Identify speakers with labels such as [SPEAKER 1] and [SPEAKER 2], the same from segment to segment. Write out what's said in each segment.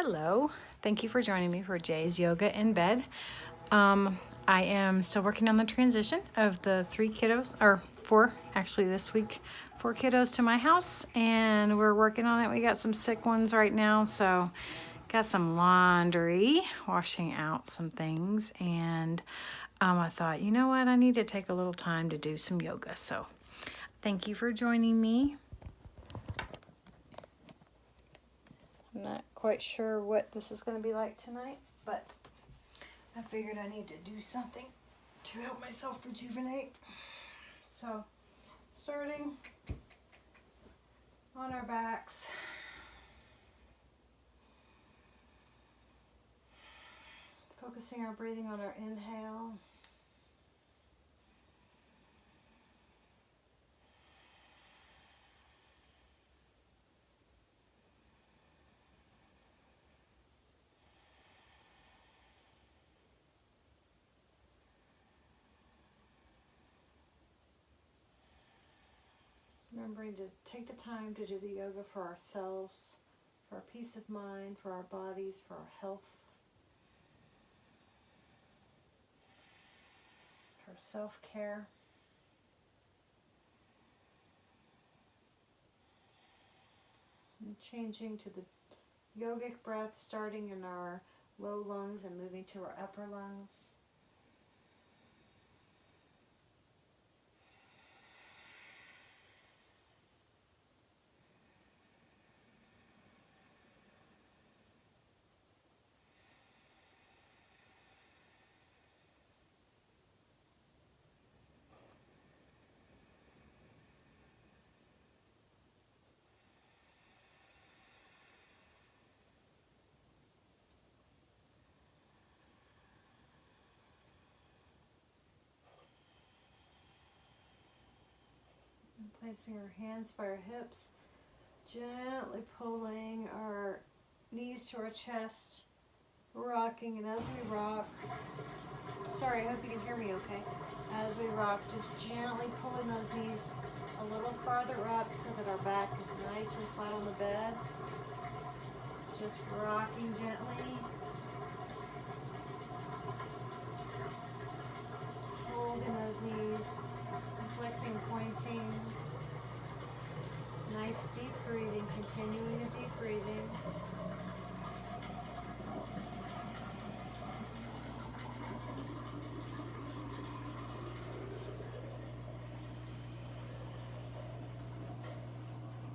[SPEAKER 1] Hello, thank you for joining me for Jay's Yoga in Bed. I am still working on the transition of the 3 kiddos, or 4 actually this week, 4 kiddos to my house, and we're working on it. We got some sick ones right now, so got some laundry, washing out some things, and I thought, you know what, I need to take a little time to do some yoga, so thank you for joining me. I'm not quite sure what this is going to be like tonight, but I figured I need to do something to help myself rejuvenate. So, starting on our backs. Focusing our breathing on our inhale. Remembering to take the time to do the yoga for ourselves, for our peace of mind, for our bodies, for our health, for self-care. And changing to the yogic breath, starting in our low lungs and moving to our upper lungs. And placing our hands by our hips, gently pulling our knees to our chest, rocking, and as we rock, sorry, I hope you can hear me okay. As we rock, just gently pulling those knees a little farther up so that our back is nice and flat on the bed. Just rocking gently. Holding those knees, flexing and pointing. Nice deep breathing, continuing the deep breathing.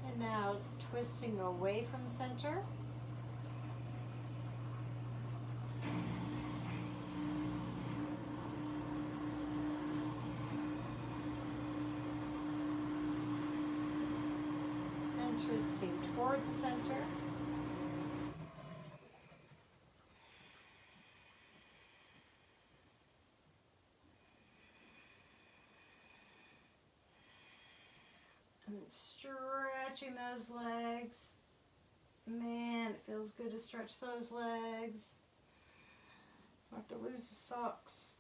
[SPEAKER 1] And now twisting away from center. Twisting toward the center. And stretching those legs. Man, it feels good to stretch those legs. I have to lose the socks.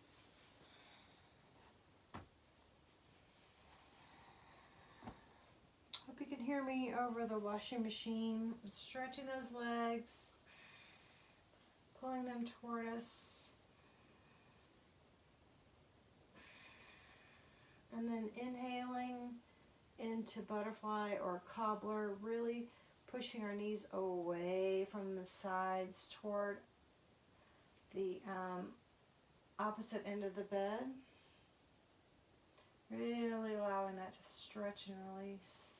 [SPEAKER 1] Hope you can hear me over the washing machine. Stretching those legs, pulling them toward us, and then inhaling into butterfly or cobbler, really pushing our knees away from the sides toward the opposite end of the bed. Really allowing that to stretch and release.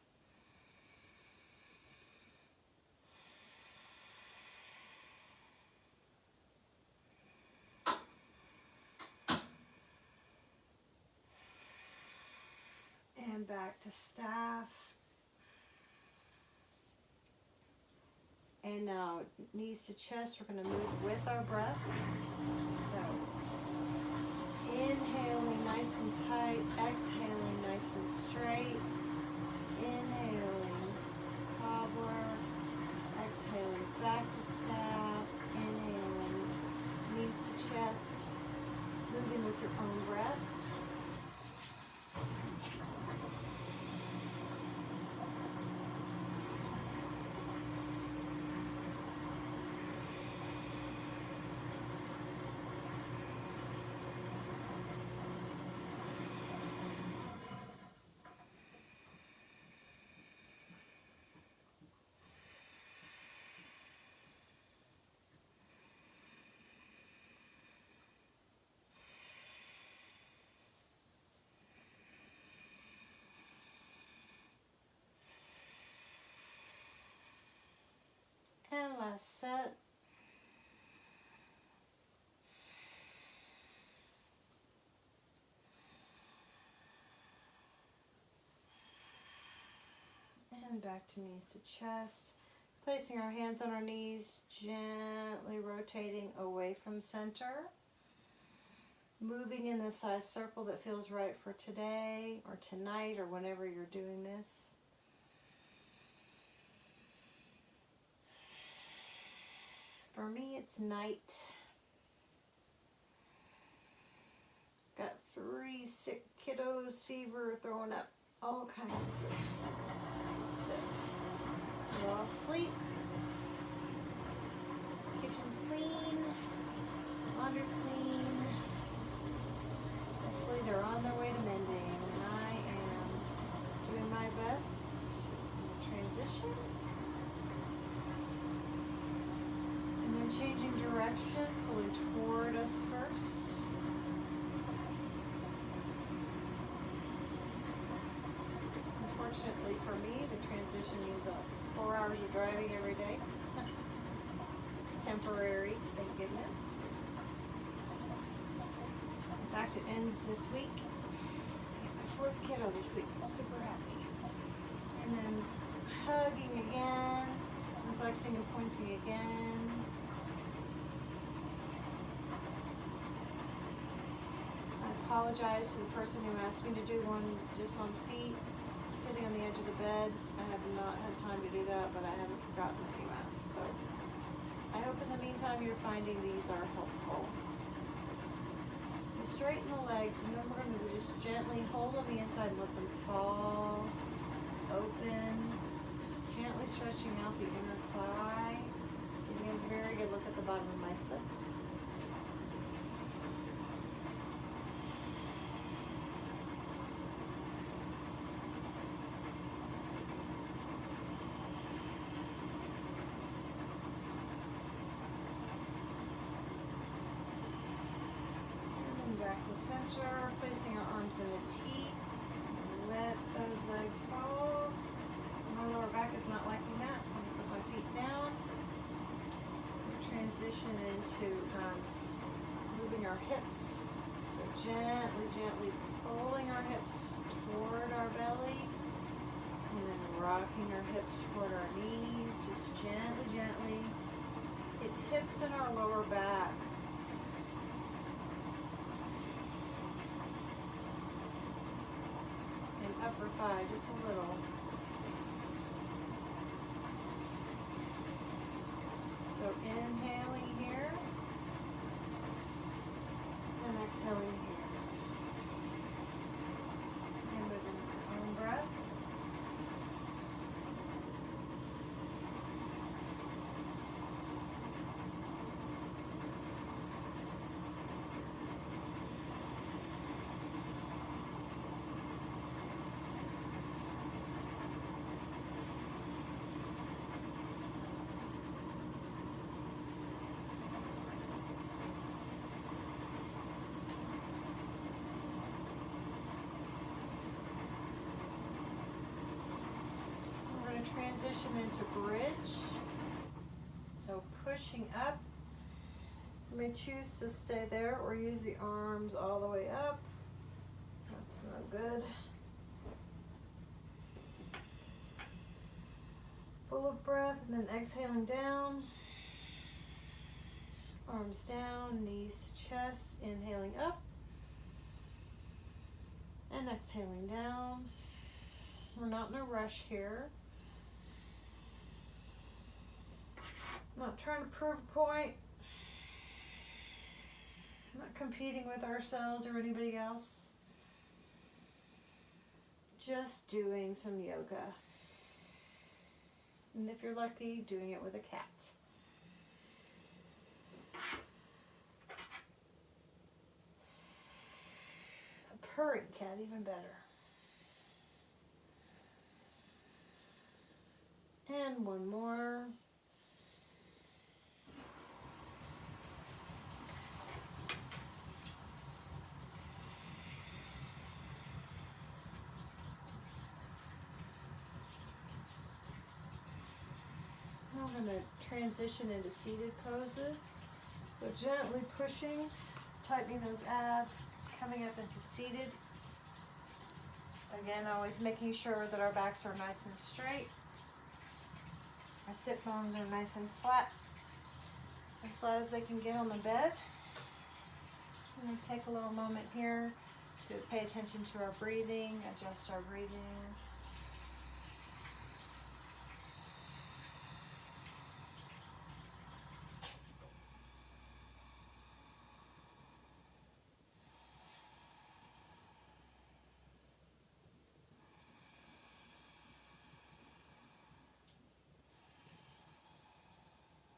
[SPEAKER 1] And back to staff. And now knees to chest, we're going to move with our breath. So inhaling nice and tight, exhaling nice and straight. Inhaling, cobbler, exhaling back to staff, inhaling, knees to chest, moving with your own breath. last set. And back to knees to chest. Placing our hands on our knees, gently rotating away from center. Moving in the size circle that feels right for today or tonight or whenever you're doing this. For me, it's night. Got 3 sick kiddos, fever, throwing up, all kinds of stuff. They're all asleep. Kitchen's clean. Laundry's clean. Hopefully they're on their way to mending, and I am doing my best to transition. And then changing direction, pulling toward us first. Unfortunately for me, the transition means 4 hours of driving every day. It's temporary, thank goodness. In fact, it ends this week. I got my 4th kiddo this week. I'm super happy. And then hugging again, and flexing and pointing again. I apologize to the person who asked me to do one just on feet, sitting on the edge of the bed. I have not had time to do that, but I haven't forgotten that you asked. So I hope in the meantime you're finding these are helpful. Straighten the legs, and then we're going to just gently hold on the inside and let them fall open. Just gently stretching out the inner thigh. Getting a very good look at the bottom of my foot. Back to center, placing our arms in a T. Let those legs fall. My lower back is not liking that, so I'm going to put my feet down. We transition into moving our hips. So gently pulling our hips toward our belly, and then rocking our hips toward our knees, just gently. It's hips and our lower back. Upper thigh, just a little. So inhaling here and exhaling here. And moving with your own breath. Transition into bridge. So pushing up. You may choose to stay there or use the arms all the way up. That's no good. Full of breath, and then exhaling down. Arms down, knees to chest, inhaling up. And exhaling down. We're not in a rush here. Not trying to prove a point. Not competing with ourselves or anybody else. Just doing some yoga. And if you're lucky, doing it with a cat. A purring cat, even better. And one more. Now I'm going to transition into seated poses. So gently pushing, tightening those abs, coming up into seated. Again, always making sure that our backs are nice and straight. Our sit bones are nice and flat as they can get on the bed. I'm going to take a little moment here to pay attention to our breathing, adjust our breathing.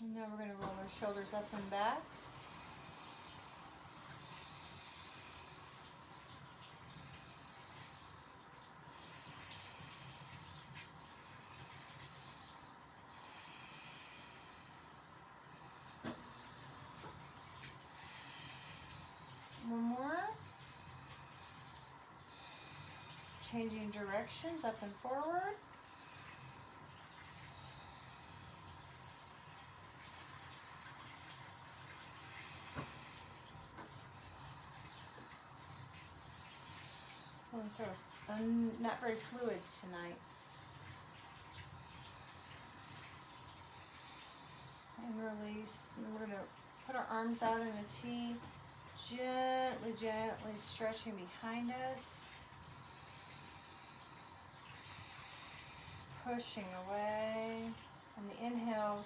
[SPEAKER 1] And now we're going to roll our shoulders up and back. One more. Changing directions up and forward. Well, sort of not very fluid tonight. And release. And we're going to put our arms out in a T. Gently, gently stretching behind us. Pushing away. On the inhale,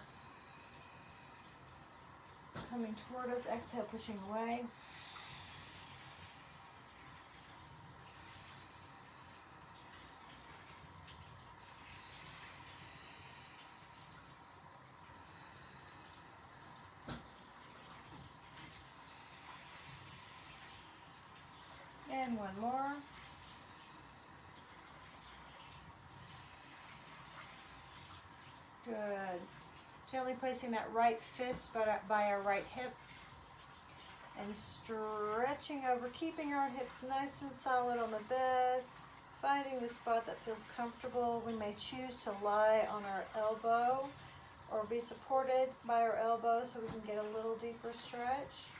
[SPEAKER 1] coming toward us. Exhale, pushing away. And one more. Good. Gently placing that right fist by our right hip and stretching over, keeping our hips nice and solid on the bed, finding the spot that feels comfortable. We may choose to lie on our elbow or be supported by our elbow so we can get a little deeper stretch.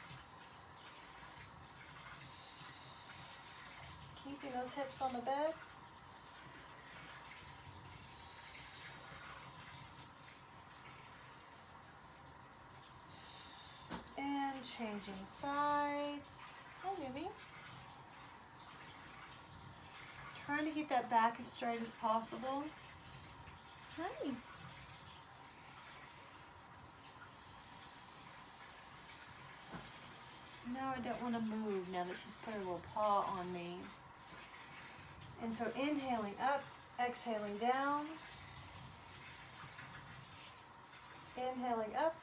[SPEAKER 1] Keeping those hips on the bed. And changing sides. Hi, Newbie. Trying to keep that back as straight as possible. Hi. Now I don't want to move now that she's put her little paw on me. And so inhaling up, exhaling down. Inhaling up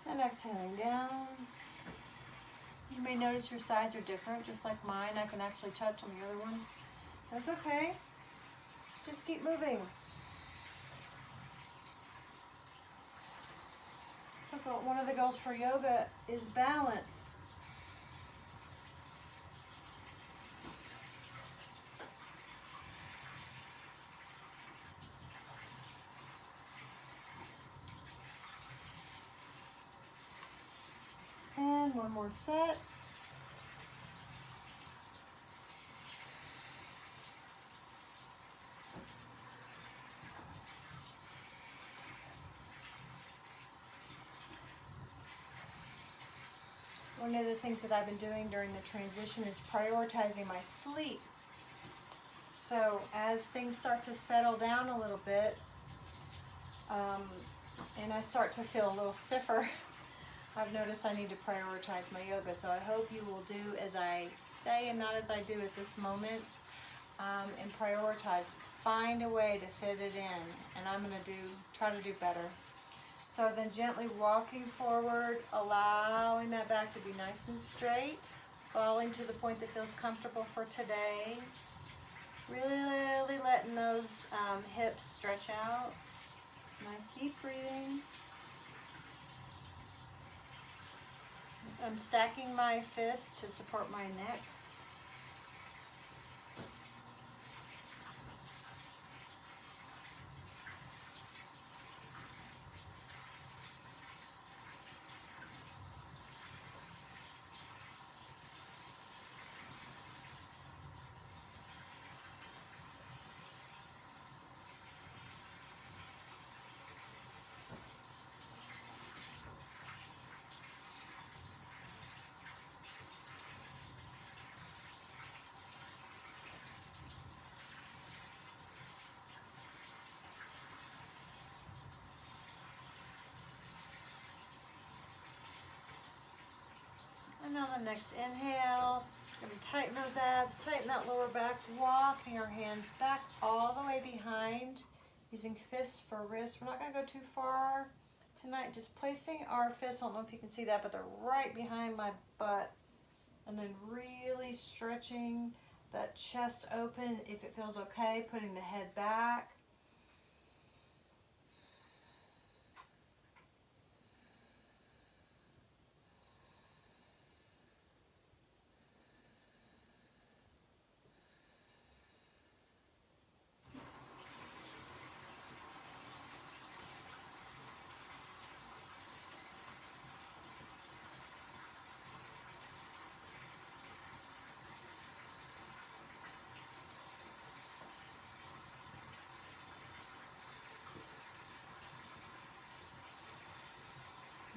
[SPEAKER 1] and exhaling down. You may notice your sides are different, just like mine. I can actually touch on the other one. That's okay. Just keep moving. One of the goals for yoga is balance. And one more set. One of the things that I've been doing during the transition is prioritizing my sleep. So as things start to settle down a little bit, and I start to feel a little stiffer, I've noticed I need to prioritize my yoga. So I hope you will do as I say and not as I do at this moment, and prioritize. Find a way to fit it in, and I'm going to try to do better. So then gently walking forward, allowing that back to be nice and straight, falling to the point that feels comfortable for today. Really letting those hips stretch out. Nice deep breathing. I'm stacking my fists to support my neck. And on the next inhale, we're going to tighten those abs, tighten that lower back, walking our hands back all the way behind, using fists for wrists. We're not going to go too far tonight, just placing our fists, I don't know if you can see that, but they're right behind my butt. And then really stretching that chest open if it feels okay, putting the head back.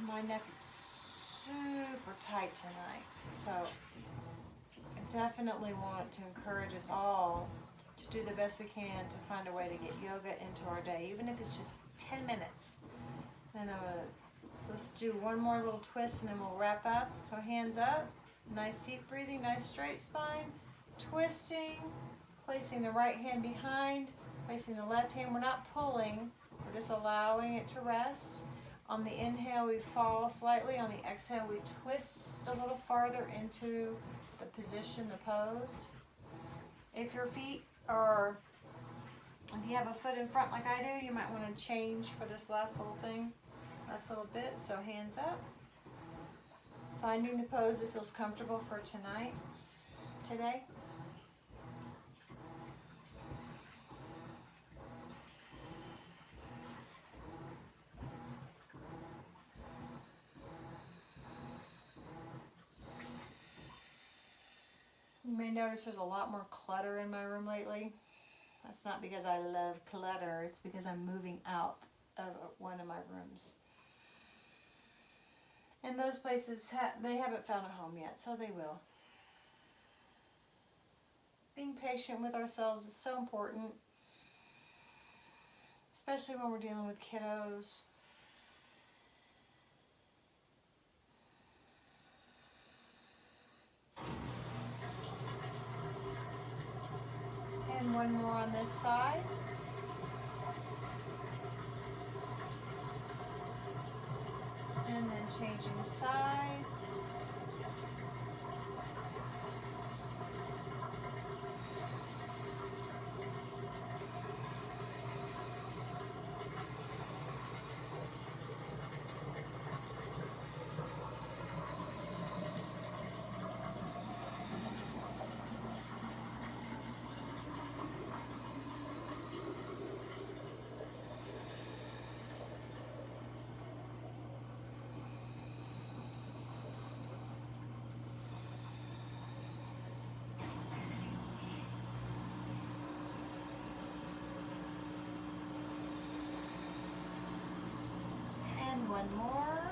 [SPEAKER 1] My neck is super tight tonight, so I definitely want to encourage us all to do the best we can to find a way to get yoga into our day, even if it's just 10 minutes. Then let's do one more little twist and then we'll wrap up. So hands up, nice deep breathing, nice straight spine, twisting, placing the right hand behind, placing the left hand. We're not pulling, we're just allowing it to rest. On the inhale, we fall slightly. On the exhale, we twist a little farther into the position, the pose. If your feet are, if you have a foot in front like I do, you might want to change for this last little thing, last little bit. So hands up. Finding the pose that feels comfortable for tonight, today. You may notice there's a lot more clutter in my room lately. That's not because I love clutter, it's because I'm moving out of one of my rooms. And those places, they haven't found a home yet, so they will. Being patient with ourselves is so important, especially when we're dealing with kiddos. And one more on this side. And then changing sides. One more.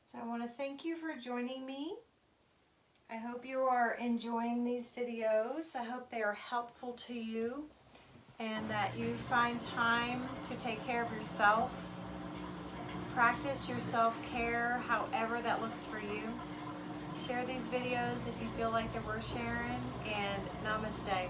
[SPEAKER 1] So I want to thank you for joining me. I hope you are enjoying these videos. I hope they are helpful to you and that you find time to take care of yourself. Practice your self-care, however that looks for you. Share these videos if you feel like they're worth sharing, and namaste.